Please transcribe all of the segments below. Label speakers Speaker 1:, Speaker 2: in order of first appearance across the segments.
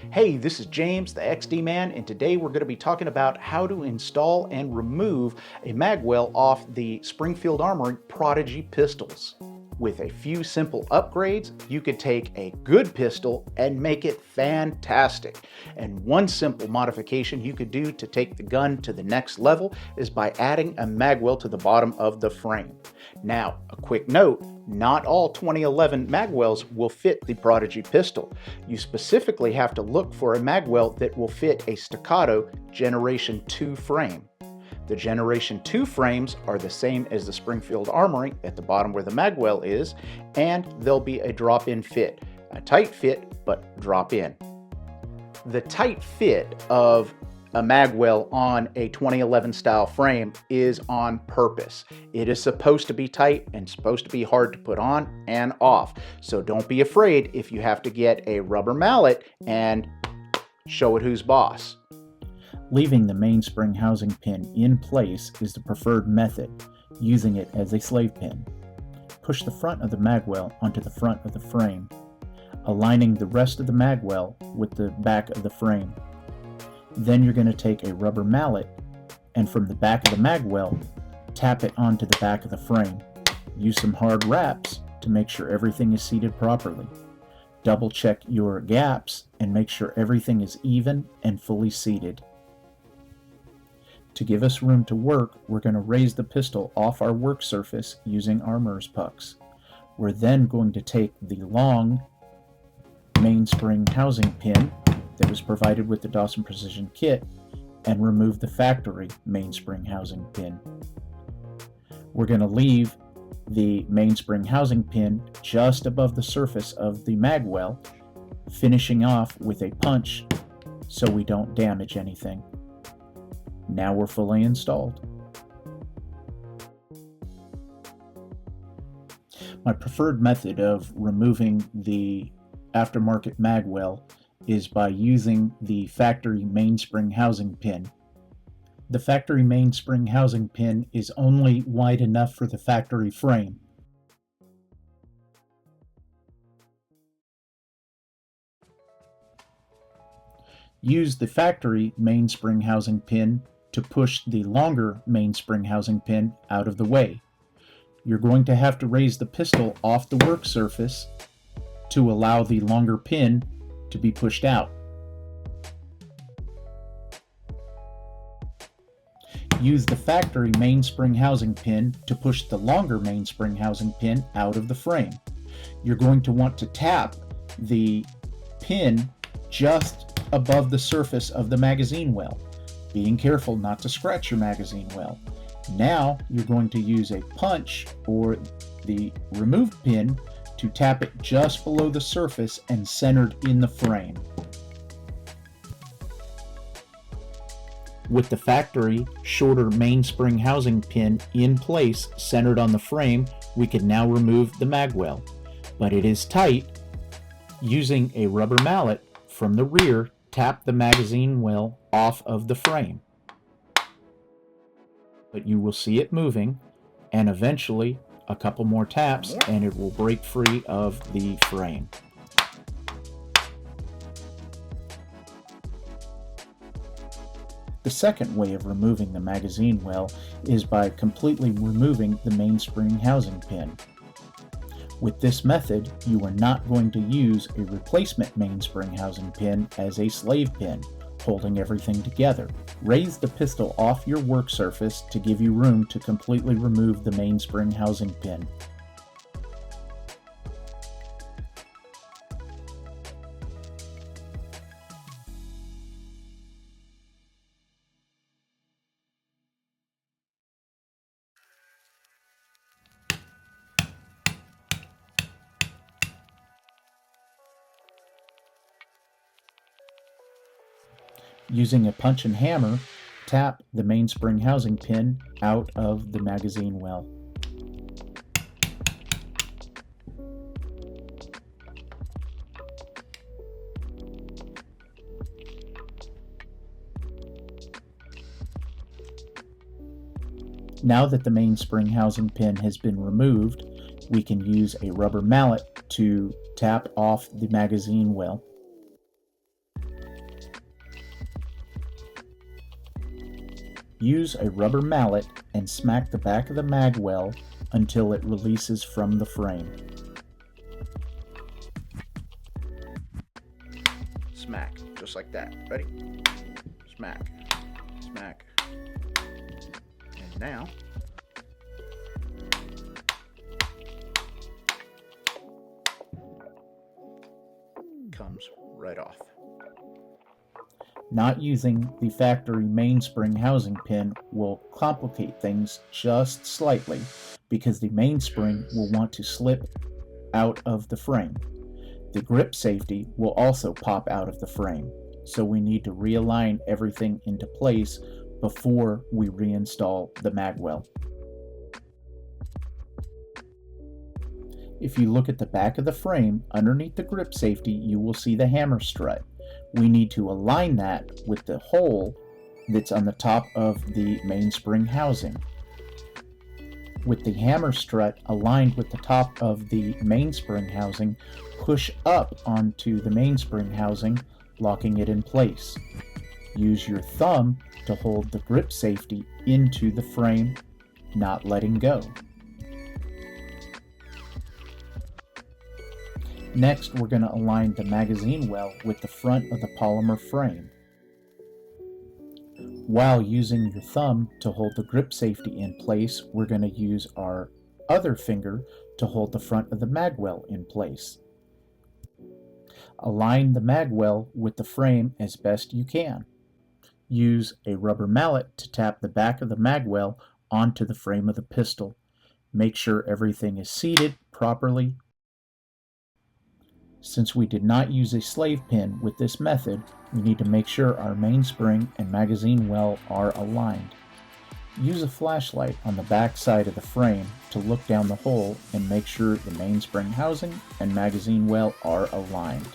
Speaker 1: Hey, this is James, the XD Man, and today we're going to be talking about how to install and remove a magwell off the Springfield Armory Prodigy pistols. With a few simple upgrades, you could take a good pistol and make it fantastic. And one simple modification you could do to take the gun to the next level is by adding a magwell to the bottom of the frame. Now, a quick note, not all 2011 magwells will fit the Prodigy pistol. You specifically have to look for a magwell that will fit a Staccato Generation 2 frame. The Generation 2 frames are the same as the Springfield Armory at the bottom where the magwell is, and they'll be a drop-in fit. A tight fit, but drop-in. The tight fit of a magwell on a 2011 style frame is on purpose. It is supposed to be tight and supposed to be hard to put on and off. So don't be afraid if you have to get a rubber mallet and show it who's boss.
Speaker 2: Leaving the mainspring housing pin in place is the preferred method, using it as a slave pin. Push the front of the magwell onto the front of the frame, aligning the rest of the magwell with the back of the frame. Then you're going to take a rubber mallet and from the back of the magwell, tap it onto the back of the frame. Use some hard wraps to make sure everything is seated properly. Double check your gaps and make sure everything is even and fully seated. To give us room to work, we're going to raise the pistol off our work surface using armorer's pucks. We're then going to take the long mainspring housing pin that was provided with the Dawson Precision kit and remove the factory mainspring housing pin. We're going to leave the mainspring housing pin just above the surface of the magwell, finishing off with a punch so we don't damage anything. Now we're fully installed. My preferred method of removing the aftermarket magwell is by using the factory mainspring housing pin. The factory mainspring housing pin is only wide enough for the factory frame. Use the factory mainspring housing pin to push the longer mainspring housing pin out of the way. You're going to have to raise the pistol off the work surface to allow the longer pin to be pushed out. Use the factory mainspring housing pin to push the longer mainspring housing pin out of the frame. You're going to want to tap the pin just above the surface of the magazine well, being careful not to scratch your magazine well. Now you're going to use a punch or the removed pin to tap it just below the surface and centered in the frame. With the factory shorter mainspring housing pin in place centered on the frame, we can now remove the magwell, but it is tight. Using a rubber mallet from the rear, tap the magazine well off of the frame. But you will see it moving, and eventually a couple more taps and it will break free of the frame. The second way of removing the magazine well is by completely removing the mainspring housing pin. With this method, you are not going to use a replacement mainspring housing pin as a slave pin, holding everything together. Raise the pistol off your work surface to give you room to completely remove the mainspring housing pin. Using a punch and hammer, tap the mainspring housing pin out of the magazine well. Now that the mainspring housing pin has been removed, we can use a rubber mallet to tap off the magazine well. Use a rubber mallet and smack the back of the magwell until it releases from the frame.
Speaker 1: Smack, just like that. Ready? Smack, smack. And now, comes right off.
Speaker 2: Not using the factory mainspring housing pin will complicate things just slightly because the mainspring will want to slip out of the frame. The grip safety will also pop out of the frame, so we need to realign everything into place before we reinstall the magwell. If you look at the back of the frame, underneath the grip safety, you will see the hammer strut. We need to align that with the hole that's on the top of the mainspring housing. With the hammer strut aligned with the top of the mainspring housing, push up onto the mainspring housing, locking it in place. Use your thumb to hold the grip safety into the frame, not letting go. Next, we're going to align the magazine well with the front of the polymer frame. While using your thumb to hold the grip safety in place, we're going to use our other finger to hold the front of the magwell in place. Align the magwell with the frame as best you can. Use a rubber mallet to tap the back of the magwell onto the frame of the pistol. Make sure everything is seated properly. Since we did not use a slave pin with this method, we need to make sure our mainspring and magazine well are aligned. Use a flashlight on the back side of the frame to look down the hole and make sure the mainspring housing and magazine well are aligned.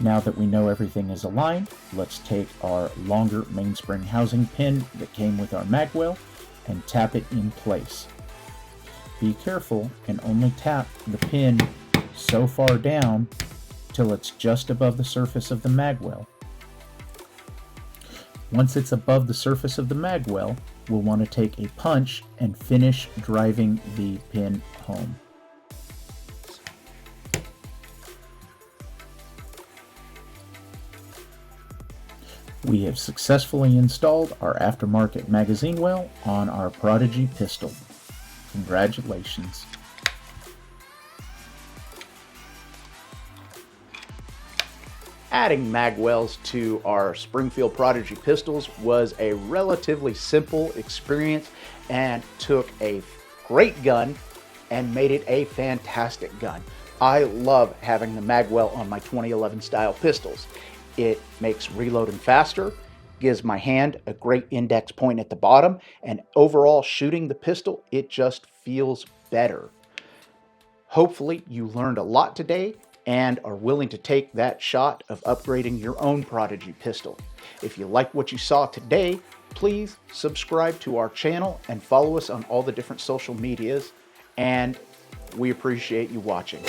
Speaker 2: Now that we know everything is aligned, let's take our longer mainspring housing pin that came with our magwell and tap it in place. Be careful and only tap the pin so far down till it's just above the surface of the magwell. Once it's above the surface of the magwell, we'll want to take a punch and finish driving the pin home. We have successfully installed our aftermarket magazine well on our Prodigy pistol. Congratulations.
Speaker 1: Adding magwells to our Springfield Prodigy pistols was a relatively simple experience and took a great gun and made it a fantastic gun. I love having the magwell on my 2011 style pistols. It makes reloading faster, gives my hand a great index point at the bottom, and overall shooting the pistol, it just feels better. Hopefully you learned a lot today and are willing to take that shot of upgrading your own Prodigy pistol. If you like what you saw today, please subscribe to our channel and follow us on all the different social medias, and we appreciate you watching.